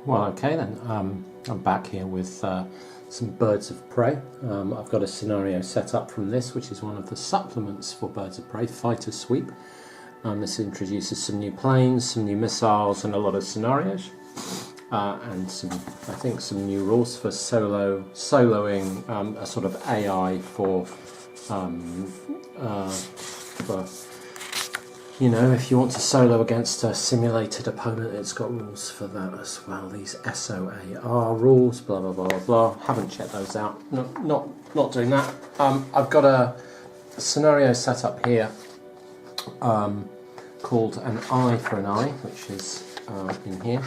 Well, okay then. I'm back here with some birds of prey. I've got a scenario set up from this, which is one of the supplements for birds of prey, Fighter Sweep. This introduces some new planes, some new missiles, and a lot of scenarios, and I think some new rules for soloing, a sort of AI for if you want to solo against a simulated opponent, it's got rules for that as well. These SOAR rules, blah blah blah blah blah. Haven't checked those out. Not doing that. I've got a scenario set up here called an eye for an eye, which is in here.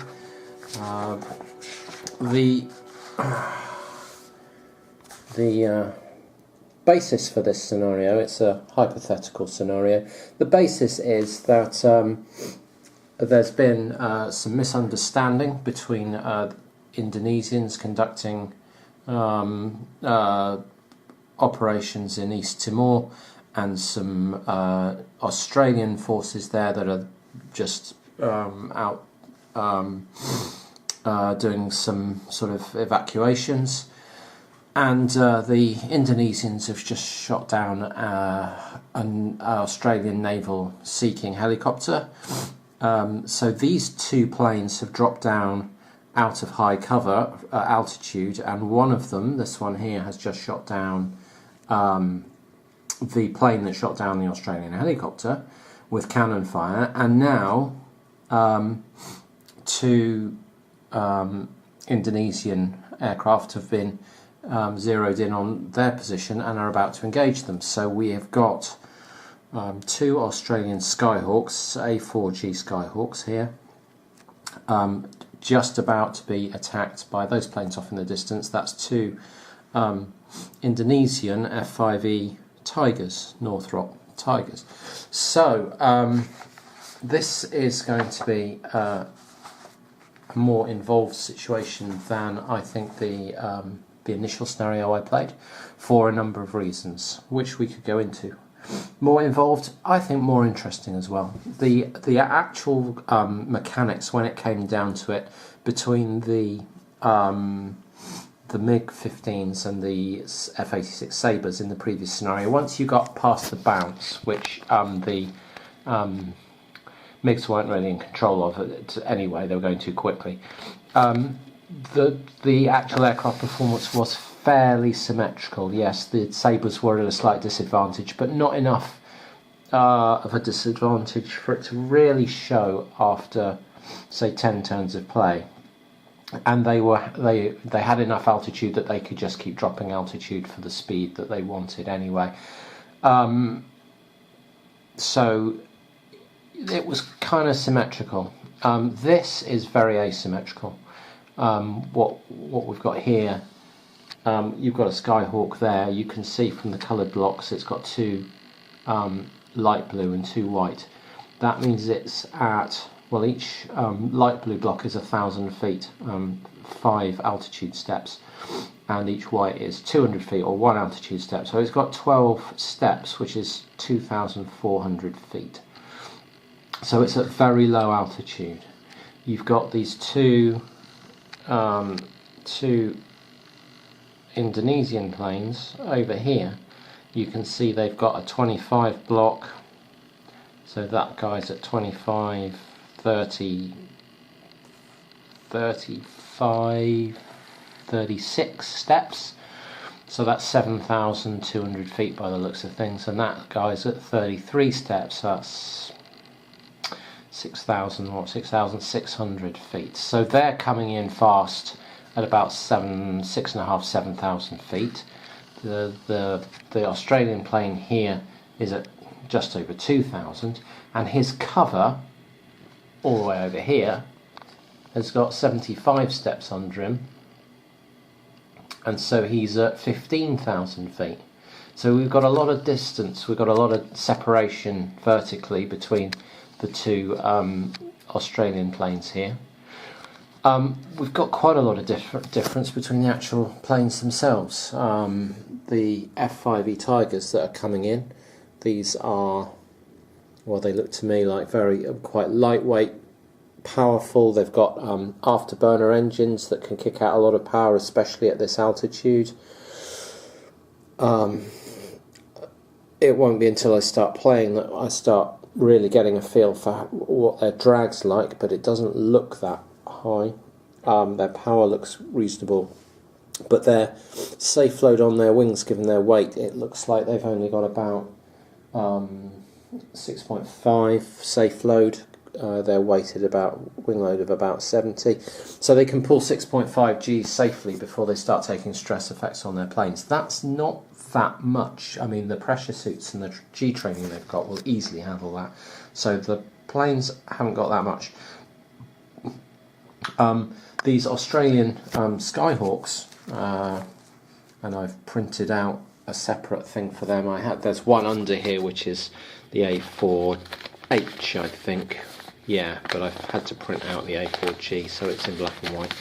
The basis for this scenario, it's a hypothetical scenario. The basis is that there's been some misunderstanding between Indonesians conducting operations in East Timor and some Australian forces there that are just out doing some sort of evacuations. And the Indonesians have just shot down an Australian naval seeking helicopter. So these two planes have dropped down out of high cover altitude, and one of them, this one here, has just shot down the plane that shot down the Australian helicopter with cannon fire, and now two Indonesian aircraft have been zeroed in on their position and are about to engage them. So we have got two Australian Skyhawks, A4G Skyhawks here, just about to be attacked by those planes off in the distance. That's two Indonesian F5E Tigers, Northrop Tigers. So this is going to be a more involved situation than I think the initial scenario I played, for a number of reasons, which we could go into. More involved, I think more interesting as well. The actual mechanics, when it came down to it, between the MiG-15s and the F-86 Sabres in the previous scenario, once you got past the bounce, which the MiGs weren't really in control of it anyway, they were going too quickly. The actual aircraft performance was fairly symmetrical. Yes, the Sabres were at a slight disadvantage, but not enough of a disadvantage for it to really show after, say, 10 turns of play. And they had enough altitude that they could just keep dropping altitude for the speed that they wanted anyway. So it was kind of symmetrical. This is very asymmetrical. What we've got here, you've got a Skyhawk there. You can see from the coloured blocks it's got two light blue and two white. That means it's at, well, each light blue block is 1,000 feet, 5 altitude steps, and each white is 200 feet or 1 altitude step. So it's got 12 steps, which is 2,400 feet. So it's at very low altitude. You've got these two Indonesian planes over here. You can see they've got a 25 block, so that guy's at 25, 30, 35, 36 steps, so that's 7,200 feet by the looks of things, and that guy's at 33 steps, so that's 6,600 feet. So they're coming in fast at about 7,500 feet. The Australian plane here is at just over 2,000, and his cover all the way over here has got 75 steps under him, and so he's at 15,000 feet. So we've got a lot of distance, we've got a lot of separation vertically between the two Australian planes here. We've got quite a lot of difference between the actual planes themselves. The F5E Tigers that are coming in, these are, well, they look to me like quite lightweight powerful. They've got afterburner engines that can kick out a lot of power, especially at this altitude. It won't be until I start playing that I start really getting a feel for what their drag's like, but it doesn't look that high. Their power looks reasonable, but their safe load on their wings, given their weight, it looks like they've only got about 6.5 safe load. They're weighted about wing load of about 70, so they can pull 6.5 G safely before they start taking stress effects on their planes. That's not that much. I mean, the pressure suits and the G training they've got will easily handle that, so the planes haven't got that much. These Australian Skyhawks, and I've printed out a separate thing for them. There's one under here which is the A4H, I think. Yeah, but I've had to print out the A4G, so it's in black and white.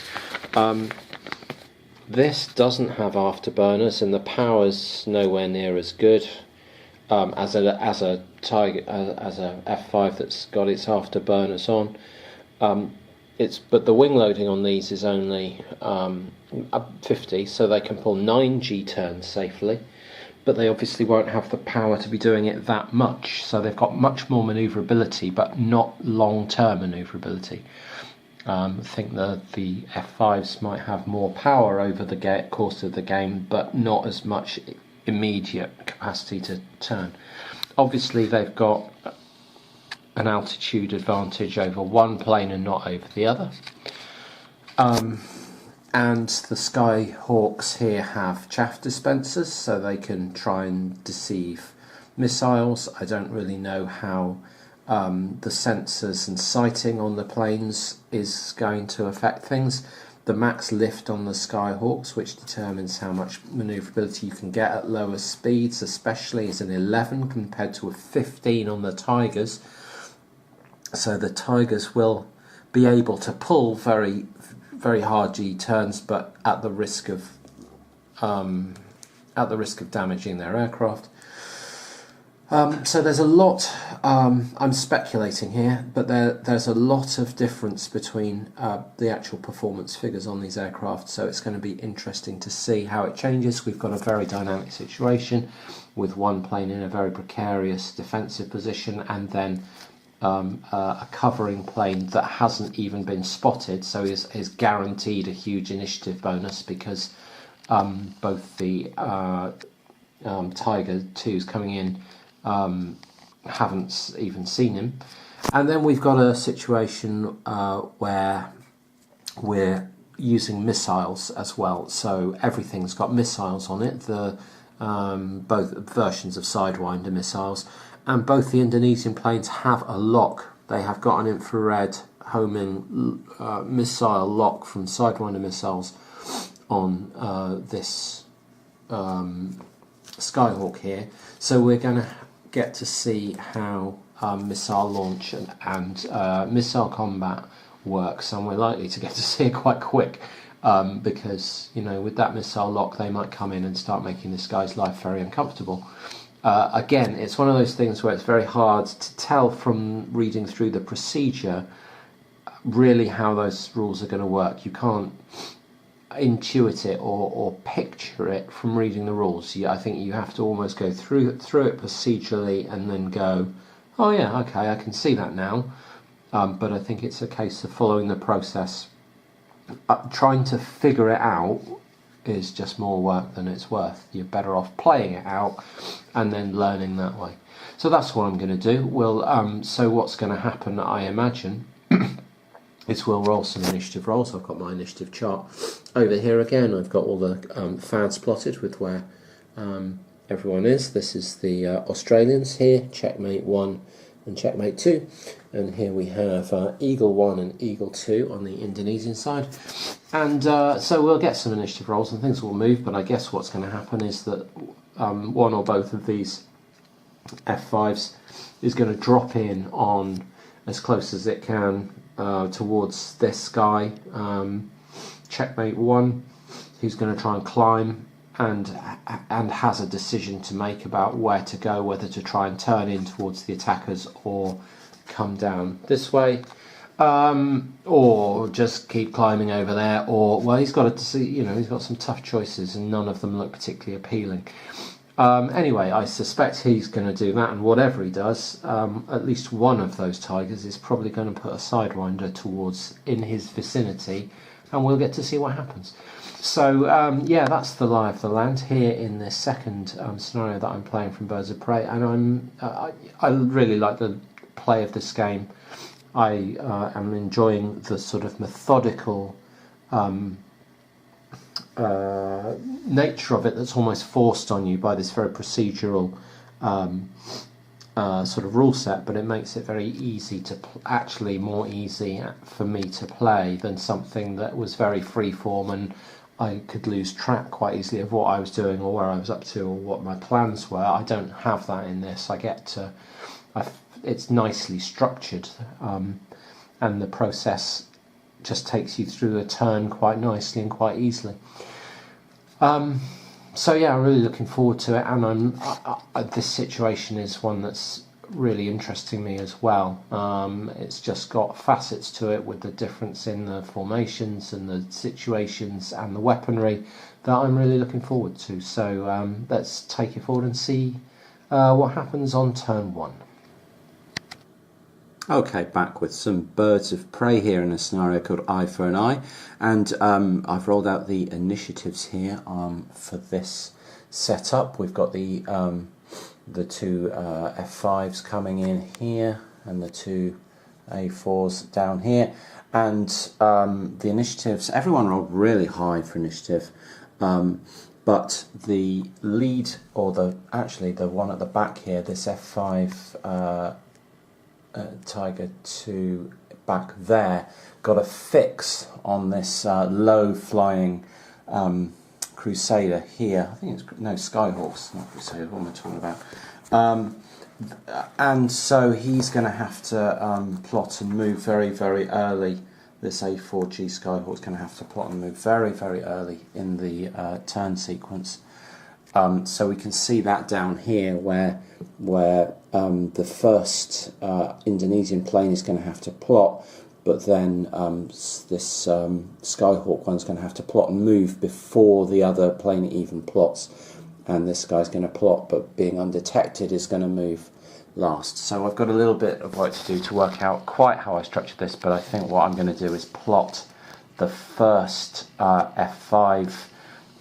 This doesn't have afterburners, and the power's nowhere near as good as a Tiger, as a F5 that's got its afterburners on. But the wing loading on these is only 50, so they can pull 9 G turns safely, but they obviously won't have the power to be doing it that much, so they've got much more manoeuvrability, but not long-term manoeuvrability. I think the F5s might have more power over the course of the game, but not as much immediate capacity to turn. Obviously they've got an altitude advantage over one plane and not over the other. And the Skyhawks here have chaff dispensers, so they can try and deceive missiles. I don't really know how the sensors and sighting on the planes is going to affect things. The max lift on the Skyhawks, which determines how much manoeuvrability you can get at lower speeds, especially, is an 11 compared to a 15 on the Tigers. So the Tigers will be able to pull very, very hard G turns, but at the risk of damaging their aircraft. So there's a lot. I'm speculating here, but there's a lot of difference between the actual performance figures on these aircraft. So it's going to be interesting to see how it changes. We've got a very dynamic situation with one plane in a very precarious defensive position, and then a covering plane that hasn't even been spotted, so is guaranteed a huge initiative bonus because both the Tiger 2s coming in haven't even seen him. And then we've got a situation where we're using missiles as well, so everything's got missiles on it, both versions of Sidewinder missiles. And both the Indonesian planes have a lock. They have got an infrared homing missile lock from Sidewinder missiles on this Skyhawk here. So we're going to get to see how missile launch and missile combat works, and we're likely to get to see it quite quick because, you know, with that missile lock they might come in and start making this guy's life very uncomfortable. Again, it's one of those things where it's very hard to tell from reading through the procedure really how those rules are going to work. You can't intuit it or picture it from reading the rules. I think you have to almost go through it procedurally and then go, oh yeah, okay, I can see that now. But I think it's a case of following the process. Trying to figure it out is just more work than it's worth. You're better off playing it out and then learning that way. So that's what I'm going to do. So what's going to happen, I imagine, is we'll roll some initiative rolls. I've got my initiative chart over here again. I've got all the fads plotted with where everyone is. This is the Australians here, checkmate 1 and checkmate 2. And here we have Eagle 1 and Eagle 2 on the Indonesian side. And so we'll get some initiative rolls and things will move, but I guess what's going to happen is that one or both of these F5s is going to drop in on as close as it can towards this guy, checkmate 1, who's going to try and climb and has a decision to make about where to go, whether to try and turn in towards the attackers or come down this way. Or just keep climbing over there, or, well, he's got to see, he's got some tough choices and none of them look particularly appealing. Anyway, I suspect he's going to do that, and whatever he does, at least one of those tigers is probably going to put a sidewinder towards in his vicinity, and we'll get to see what happens. So yeah, that's the lie of the land here in this second scenario that I'm playing from Birds of Prey, and I really like the play of this game. I am enjoying the sort of methodical nature of it that's almost forced on you by this very procedural sort of rule set, but it makes it very easy to actually more easy for me to play than something that was very freeform and I could lose track quite easily of what I was doing or where I was up to or what my plans were. I don't have that in this. It's nicely structured, and the process just takes you through a turn quite nicely and quite easily. So yeah, I'm really looking forward to it, and this situation is one that's really interesting me as well. It's just got facets to it with the difference in the formations and the situations and the weaponry that I'm really looking forward to. So let's take it forward and see what happens on turn one. Okay, back with some Birds of Prey here in a scenario called Eye for an Eye, and I've rolled out the initiatives here for this setup. We've got the two F5s coming in here and the two A4s down here, and the initiatives, everyone rolled really high for initiative, but the lead, or the one at the back here, this F5 Tiger 2 back there, got a fix on this low flying Crusader here. I think it's Skyhawks, not Crusader. What am I talking about? And so he's going to have to plot and move very, very early. This A4G Skyhawk's going to have to plot and move very, very early in the turn sequence. So we can see that down here where the first Indonesian plane is going to have to plot, but then this Skyhawk one's going to have to plot and move before the other plane even plots, and this guy's going to plot, but being undetected is going to move last. So I've got a little bit of work to do to work out quite how I structured this, but I think what I'm going to do is plot the first F5,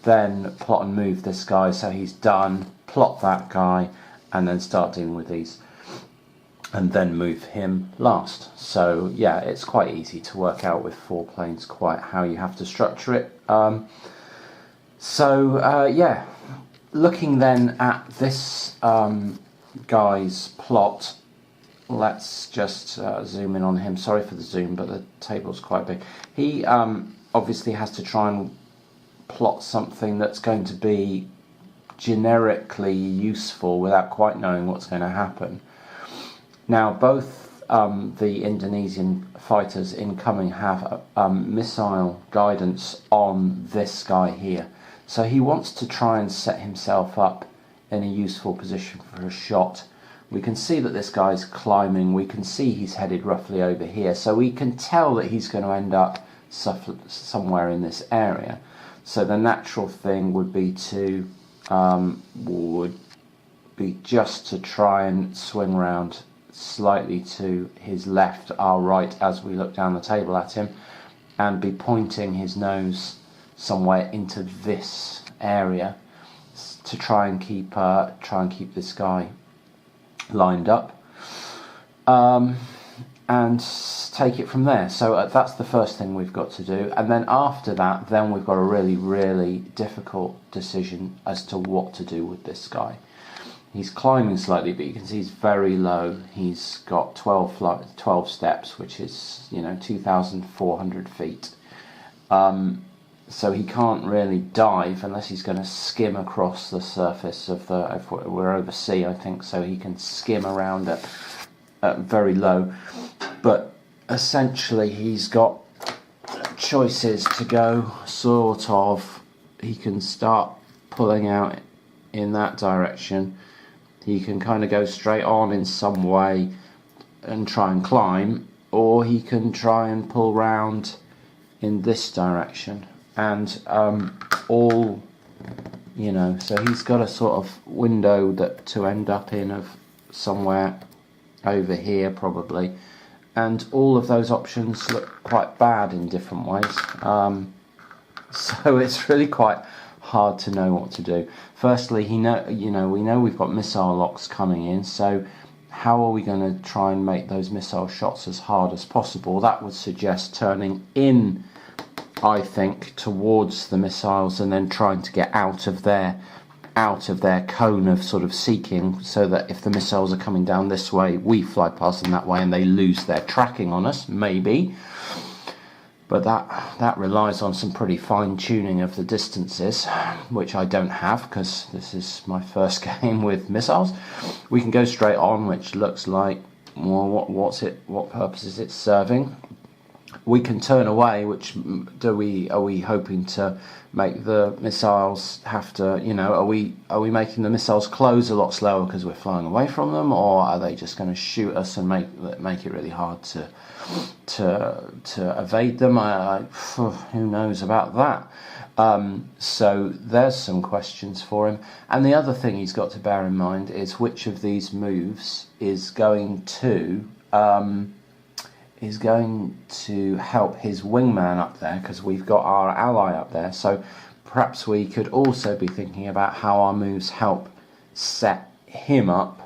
then plot and move this guy so he's done, plot that guy, and then start dealing with these, and then move him last. So yeah, it's quite easy to work out with 4 planes quite how you have to structure it. Yeah, looking then at this guy's plot, let's just zoom in on him. Sorry for the zoom, but the table's quite big. He obviously has to try and plot something that's going to be generically useful without quite knowing what's going to happen. Now, both the Indonesian fighters incoming have missile guidance on this guy here, so he wants to try and set himself up in a useful position for a shot. We can see that this guy's climbing, we can see he's headed roughly over here, so we can tell that he's going to end up somewhere in this area. So the natural thing would be just to try and swing round slightly to his left, our right, as we look down the table at him, and be pointing his nose somewhere into this area to try and keep this guy lined up, and take it from there. So that's the first thing we've got to do, and then after that, then we've got a really, really difficult decision as to what to do with this guy. He's climbing slightly, but you can see he's very low. He's got 12 steps, which is 2,400 feet. So he can't really dive unless he's going to skim across the surface of we're over sea, I think, so he can skim around at very low. But essentially he's got choices to go, sort of. He can start pulling out in that direction. He can kind of go straight on in some way and try and climb, or he can try and pull round in this direction, and all, you know, so he's got a sort of window that to end up in of somewhere over here probably, and all of those options look quite bad in different ways. So it's really quite hard to know what to do. Firstly, we know we've got missile locks coming in, so how are we going to try and make those missile shots as hard as possible? That would suggest turning in, I think, towards the missiles and then trying to get out of their cone of sort of seeking, so that if the missiles are coming down this way, we fly past them that way and they lose their tracking on us, maybe. But that relies on some pretty fine tuning of the distances, which I don't have because this is my first game with missiles. We can go straight on, which looks like, well, what purpose is it serving? We can turn away, which are we hoping to make the missiles have to, you know, are we making the missiles close a lot slower because we're flying away from them, or are they just going to shoot us and make it really hard to evade them? Who knows about that? So there's some questions for him. And the other thing he's got to bear in mind is which of these moves is going to help his wingman up there, because we've got our ally up there. So perhaps we could also be thinking about how our moves help set him up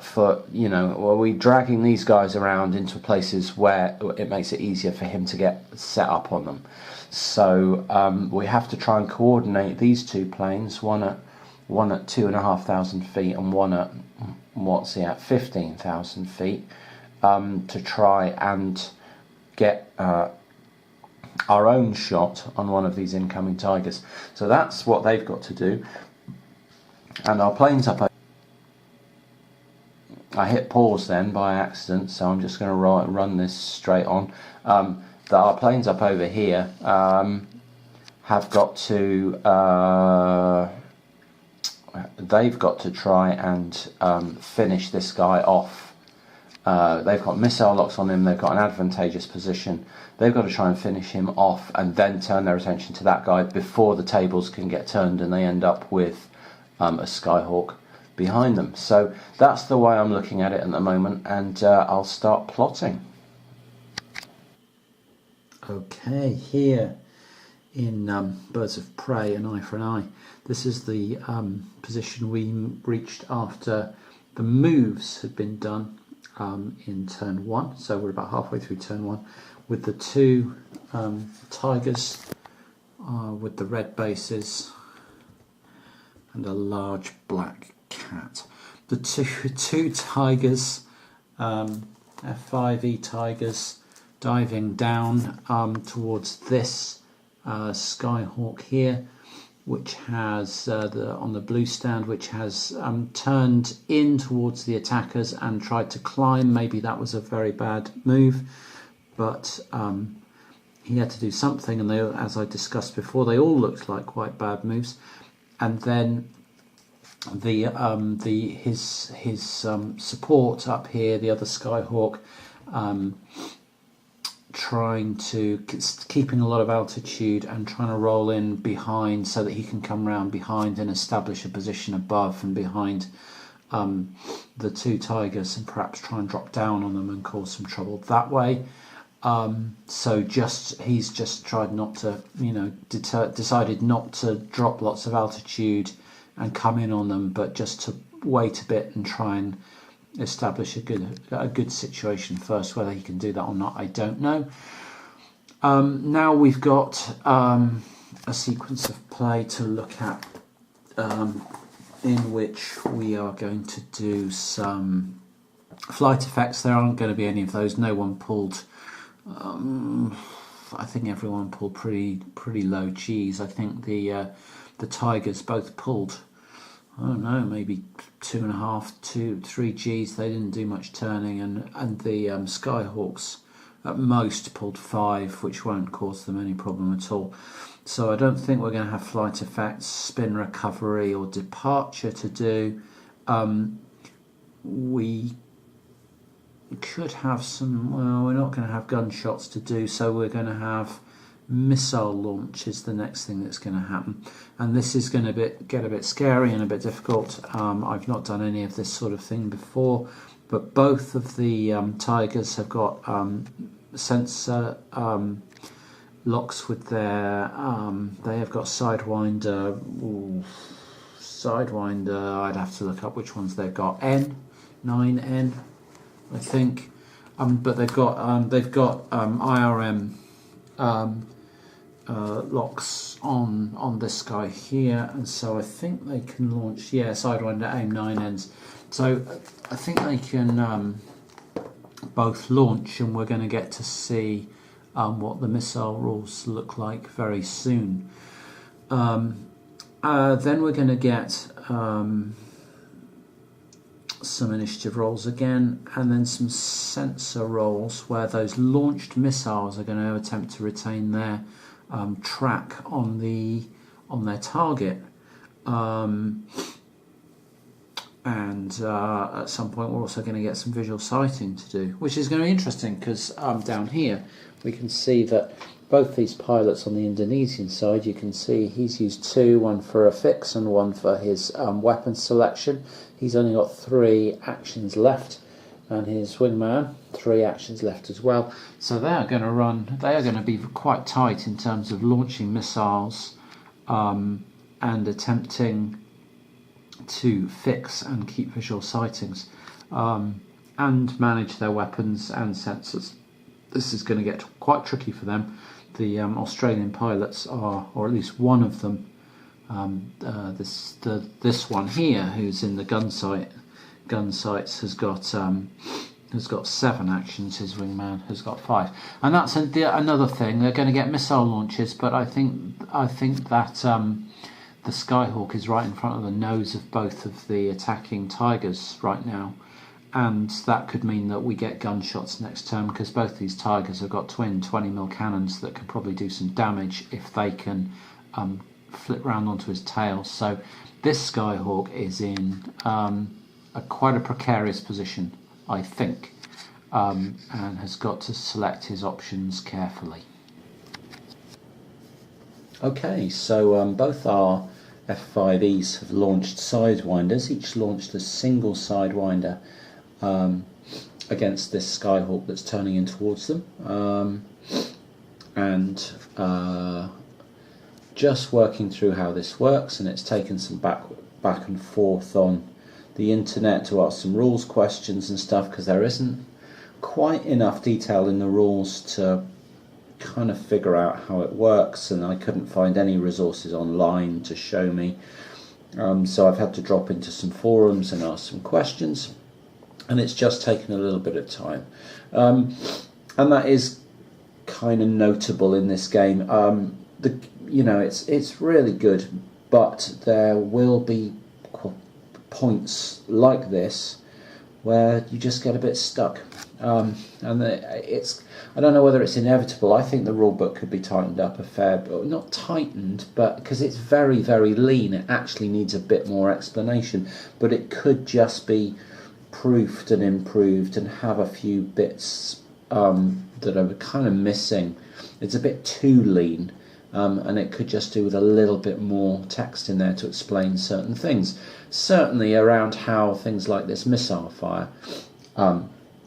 for, you know, are we dragging these guys around into places where it makes it easier for him to get set up on them. So we have to try and coordinate these two planes, one at 2,500 feet and one at 15,000 feet. To try and get our own shot on one of these incoming Tigers. So that's what they've got to do. And our plane's up. I hit pause then by accident, so I'm just going to run this straight on. Our planes up over here have got to... they've got to try and finish this guy off. They've got missile locks on him, they've got an advantageous position. They've got to try and finish him off and then turn their attention to that guy before the tables can get turned and they end up with a Skyhawk behind them. So that's the way I'm looking at it at the moment, and I'll start plotting. Okay, here in Birds of Prey, an eye for an eye, this is the position we reached after the moves had been done in turn 1, so we're about halfway through turn 1, with the two tigers with the red bases and a large black cat. The two tigers, F5E tigers, diving down towards this Skyhawk here, which has on the blue stand, which has turned in towards the attackers and tried to climb. Maybe that was a very bad move, but he had to do something, and they, as I discussed before, they all looked like quite bad moves. And then his support up here, the other Skyhawk, keeping a lot of altitude and trying to roll in behind so that he can come round behind and establish a position above and behind the two tigers, and perhaps try and drop down on them and cause some trouble that way. So he's just tried not to, decided not to drop lots of altitude and come in on them, but just to wait a bit and try and establish a good situation first. Whether he can do that or not, I don't know. Now we've got a sequence of play to look at, in which we are going to do some flight effects. There aren't going to be any of those. No one pulled. I think everyone pulled pretty low G's. I think the Tigers both pulled, I don't know, maybe 2.5, 3 G's. They didn't do much turning, and the Skyhawks at most pulled 5, which won't cause them any problem at all. So I don't think we're going to have flight effects, spin recovery or departure to do. We could have some. Well, we're not going to have gunshots to do, so we're going to have missile launch is the next thing that's going to happen, and this is going to get a bit scary and a bit difficult. I've not done any of this sort of thing before, but both of the Tigers have got sensor locks with their. They have got Sidewinder. Sidewinder. I'd have to look up which ones they've got. 9N, I think, but they've got IRM. Locks on this guy here, and so I think they can launch Sidewinder aim 9Ns, so I think they can both launch, and we're going to get to see what the missile rules look like very soon. Then we're going to get some initiative rolls again, and then some sensor rolls where those launched missiles are going to attempt to retain their track on their target, and at some point we're also going to get some visual sighting to do, which is going to be interesting because down here we can see that both these pilots on the Indonesian side, you can see he's used two, one for a fix and one for his weapon selection. He's only got 3 actions left, and his wingman 3 actions left as well. So they are going to be quite tight in terms of launching missiles and attempting to fix and keep visual sightings and manage their weapons and sensors. This is going to get quite tricky for them. The Australian pilots are, or at least one of them, this one here, who's in the gun sights, has got 7 actions. His wingman has got 5, and that's another thing. They're going to get missile launches, but I think that the Skyhawk is right in front of the nose of both of the attacking Tigers right now, and that could mean that we get gunshots next turn, because both these Tigers have got twin 20mm cannons that can probably do some damage if they can flip round onto his tail. So this Skyhawk is in quite a precarious position, I think, and has got to select his options carefully. Okay, so both our F5Es have launched Sidewinders, each launched a single Sidewinder against this Skyhawk that's turning in towards them, and just working through how this works, and it's taken some back and forth on the internet to ask some rules questions and stuff, because there isn't quite enough detail in the rules to kind of figure out how it works, and I couldn't find any resources online to show me, so I've had to drop into some forums and ask some questions, and it's just taken a little bit of time, and that is kind of notable in this game. It's really good, but there will be points like this where you just get a bit stuck, and I don't know whether it's inevitable. I think the rule book could be tightened up a fair bit, not tightened, but because it's very, very lean, it actually needs a bit more explanation, but it could just be proofed and improved and have a few bits that are kind of missing. It's a bit too lean, and it could just do with a little bit more text in there to explain certain things, certainly around how things like this missile fire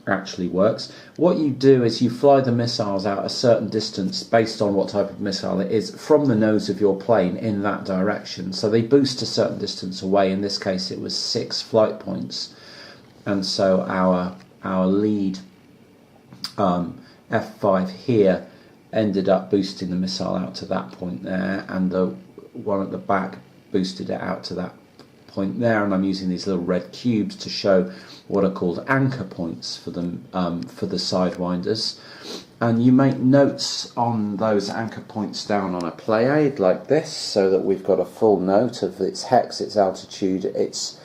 actually works. What you do is you fly the missiles out a certain distance based on what type of missile it is from the nose of your plane in that direction, so they boost a certain distance away. In this case it was 6 flight points, and so our lead F5 here ended up boosting the missile out to that point there, and the one at the back boosted it out to that point there, and I'm using these little red cubes to show what are called anchor points for them, for the Sidewinders, and you make notes on those anchor points down on a play aid like this, so that we've got a full note of its hex, its altitude, its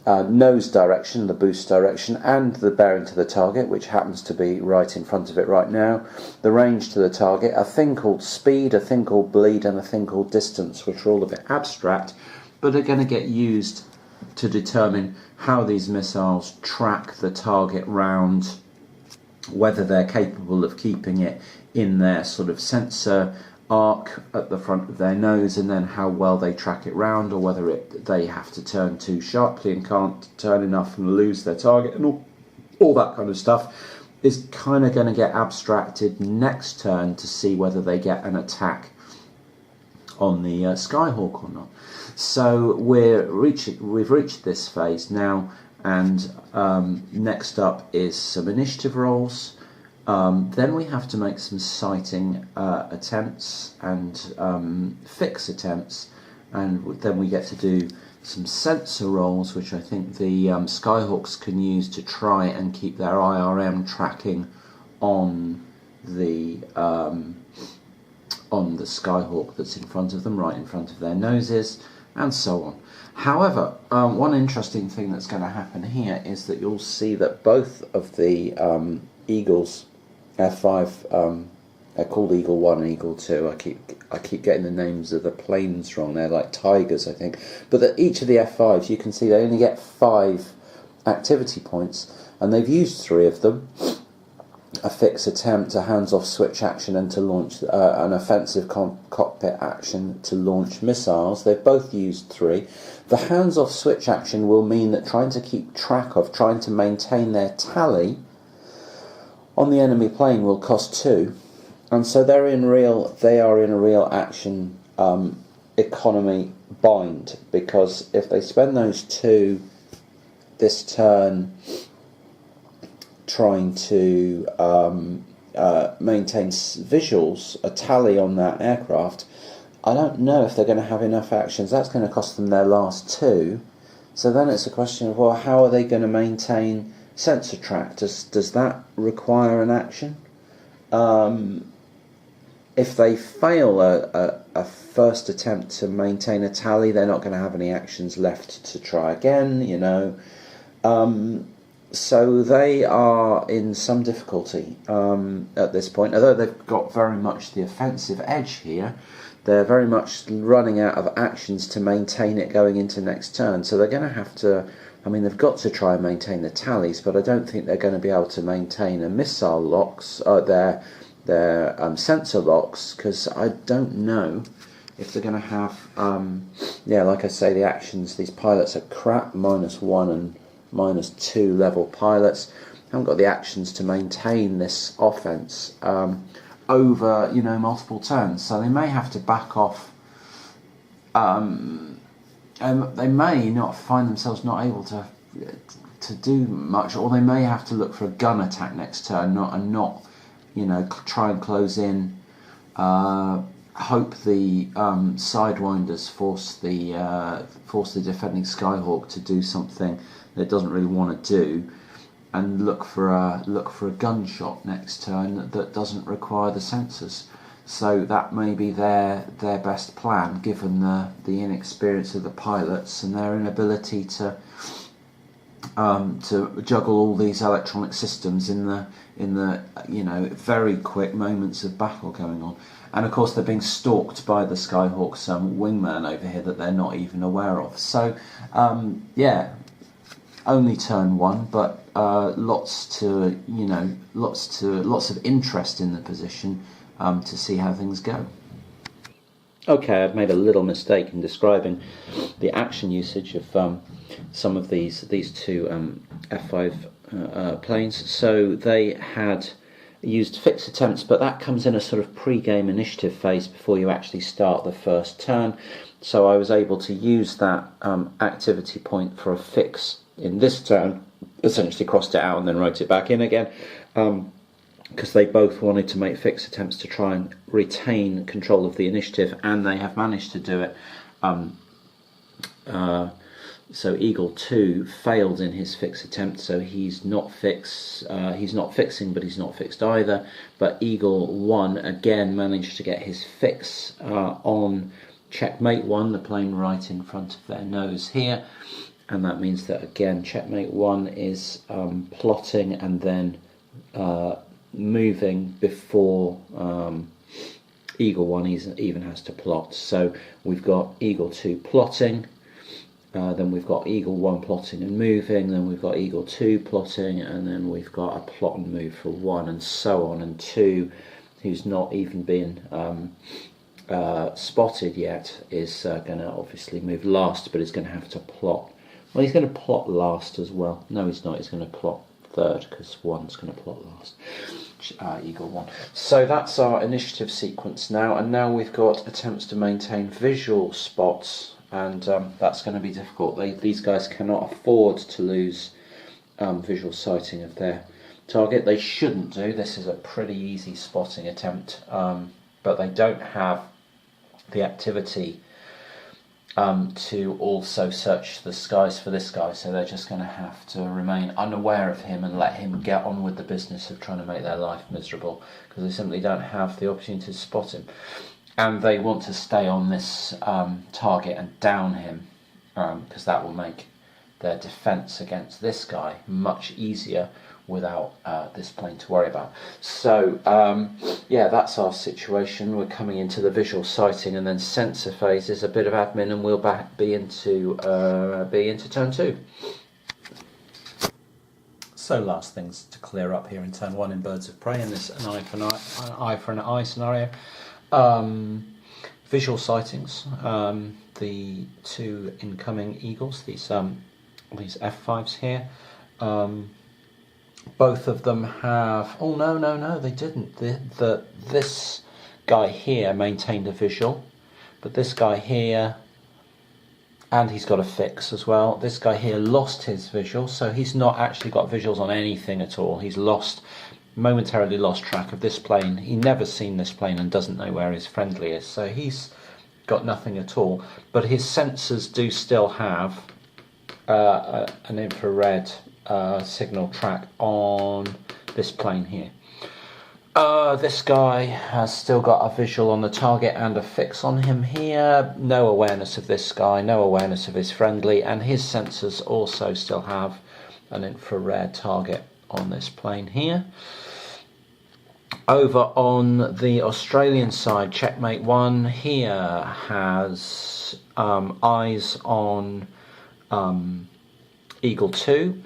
nose direction, the boost direction, and the bearing to the target, which happens to be right in front of it right now, the range to the target, a thing called speed, a thing called bleed, and a thing called distance, which are all a bit abstract, but are going to get used to determine how these missiles track the target round whether they're capable of keeping it in their sort of sensor arc at the front of their nose, and then how well they track it round, or whether they have to turn too sharply and can't turn enough and lose their target, and all that kind of stuff is kind of going to get abstracted next turn to see whether they get an attack on the Skyhawk or not. So we've reached this phase now, and next up is some initiative rolls. Then we have to make some sighting attempts and fix attempts, and then we get to do some sensor rolls, which I think the Skyhawks can use to try and keep their IRM tracking on the Skyhawk that's in front of them, right in front of their noses, and so on. However, one interesting thing that's going to happen here is that you'll see that both of the Eagles F5, they're called Eagle 1 and Eagle 2. I keep getting the names of the planes wrong. They're like Tigers, I think. But that each of the F5s, you can see they only get 5 activity points, and they've used 3 of them. A fix attempt, a hands-off switch action, and to launch an offensive cockpit action to launch missiles. They've both used 3. The hands-off switch action will mean that trying to maintain their tally on the enemy plane will cost 2, and so they are in a real action economy bind, because if they spend those 2 this turn trying to maintain visuals, a tally on that aircraft, I don't know if they're going to have enough actions. That's going to cost them their last 2. So then it's a question of, well, how are they going to maintain sensor track? Does that require an action? If they fail a first attempt to maintain a tally, they're not going to have any actions left to try again, you know. So they are in some difficulty at this point. Although they've got very much the offensive edge here, they're very much running out of actions to maintain it going into next turn. So they're going to have to, I mean, they've got to try and maintain the tallies, but I don't think they're going to be able to maintain a missile locks, their sensor locks, because I don't know if they're going to have, yeah, like I say, the actions, these pilots are crap, -1 and -2 level pilots, haven't got the actions to maintain this offense over, you know, multiple turns, so they may have to back off, and they may not find themselves not able to do much, or they may have to look for a gun attack next turn, not you know, try and close in, hope the sidewinders force the defending Skyhawk to do something that it doesn't really want to do, and look for a gunshot next turn that doesn't require the sensors. So that may be their best plan, given the inexperience of the pilots and their inability to juggle all these electronic systems in the you know, very quick moments of battle going on. And of course they're being stalked by the Skyhawk's wingman over here that they're not even aware of. So yeah, only turn 1, but lots of interest in the position to see how things go. Okay, I've made a little mistake in describing the action usage of some of these 2 F5 planes. So they had used fix attempts, but that comes in a sort of pre-game initiative phase before you actually start the first turn. So I was able to use that activity point for a fix in this turn, essentially crossed it out and then wrote it back in again, because they both wanted to make fix attempts to try and retain control of the initiative, and they have managed to do it. So Eagle 2 failed in his fix attempt, so he's not fixing, but he's not fixed either. But Eagle 1 again managed to get his fix on Checkmate 1, the plane right in front of their nose here, and that means that again Checkmate 1 is plotting and then moving before Eagle 1 even has to plot. So we've got Eagle 2 plotting, Then we've got Eagle 1 plotting and moving, then we've got Eagle 2 plotting, and then we've got a plot and move for 1, and so on. And 2, who's not even been spotted yet, is going to obviously move last, but is going to have to plot. Well, he's going to plot last as well. No, he's not. He's going to plot third, because 1's going to plot last. Eagle 1. So that's our initiative sequence now, and now we've got attempts to maintain visual spots, and that's going to be difficult. These guys cannot afford to lose visual sighting of their target. They shouldn't do. This is a pretty easy spotting attempt, but they don't have the activity to also search the skies for this guy, so they're just going to have to remain unaware of him and let him get on with the business of trying to make their life miserable, because they simply don't have the opportunity to spot him. And they want to stay on this target and down him, because that will make their defence against this guy much easier without this plane to worry about. So yeah, that's our situation. We're coming into the visual sighting, and then sensor phase is a bit of admin, and we'll be into turn 2. So last things to clear up here in turn 1 in Birds of Prey, in this an eye for an eye scenario. Visual sightings. The 2 incoming eagles, these F5s here. Both of them have... Oh, no, they didn't. This guy here maintained a visual, but this guy here, and he's got a fix as well, this guy here lost his visual, so he's not actually got visuals on anything at all. He's momentarily lost track of this plane. He's never seen this plane and doesn't know where his friendly is, so he's got nothing at all. But his sensors do still have an infrared signal track on this plane here. This guy has still got a visual on the target and a fix on him here. No awareness of this guy, no awareness of his friendly, and his sensors also still have an infrared target on this plane here. Over on the Australian side, Checkmate 1 here has eyes on Eagle 2,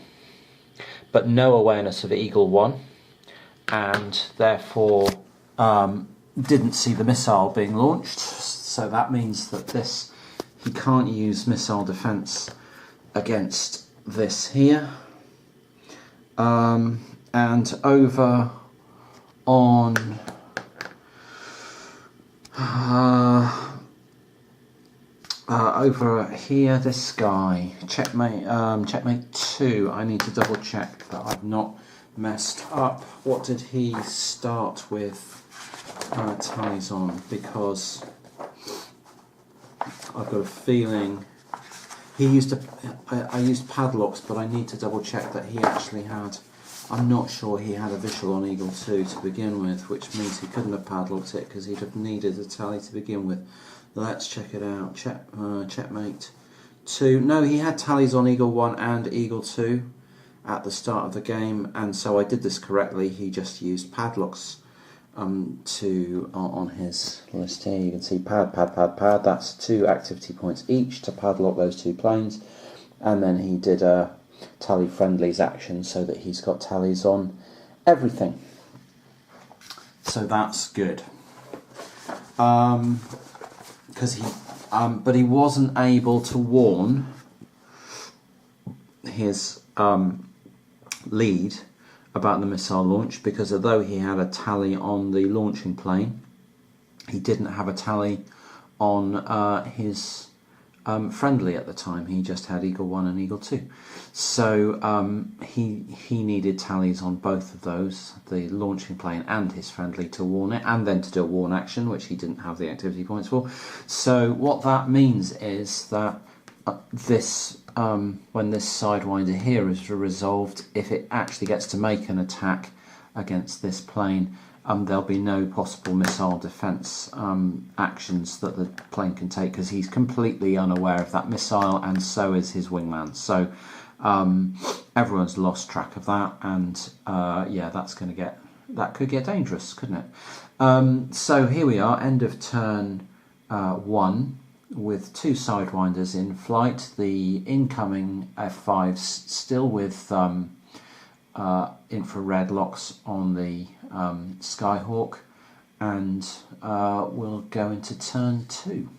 but no awareness of Eagle 1, and therefore didn't see the missile being launched. So that means that he can't use missile defense against this here. And over on over here, this guy, Checkmate 2, I need to double check that I've not messed up. What did he start with ties on? Because I've got a feeling he used I used padlocks, but I need to double check that he actually had... I'm not sure he had a visual on Eagle 2 to begin with, which means he couldn't have padlocked it because he'd have needed a tally to begin with. Let's check it out. Checkmate 2. No, he had tallies on Eagle 1 and Eagle 2 at the start of the game, and so I did this correctly. He just used padlocks on his list here. You can see pad. That's 2 activity points each to padlock those 2 planes, and then he did a tally friendlies action so that he's got tallies on everything. So that's good. But he wasn't able to warn his lead about the missile launch, because although he had a tally on the launching plane, he didn't have a tally on his friendly at the time. He just had Eagle 1 and Eagle 2. So he needed tallies on both of those, the launching plane and his friendly, to warn it, and then to do a warn action, which he didn't have the activity points for. So what that means is that when this Sidewinder here is resolved, if it actually gets to make an attack against this plane, there'll be no possible missile defense actions that the plane can take, because he's completely unaware of that missile, and so is his wingman. So everyone's lost track of that, and yeah, that could get dangerous, couldn't it? So here we are, end of turn 1. with 2 sidewinders in flight. The incoming F5's still with infrared locks on the Skyhawk, and we'll go into turn 2.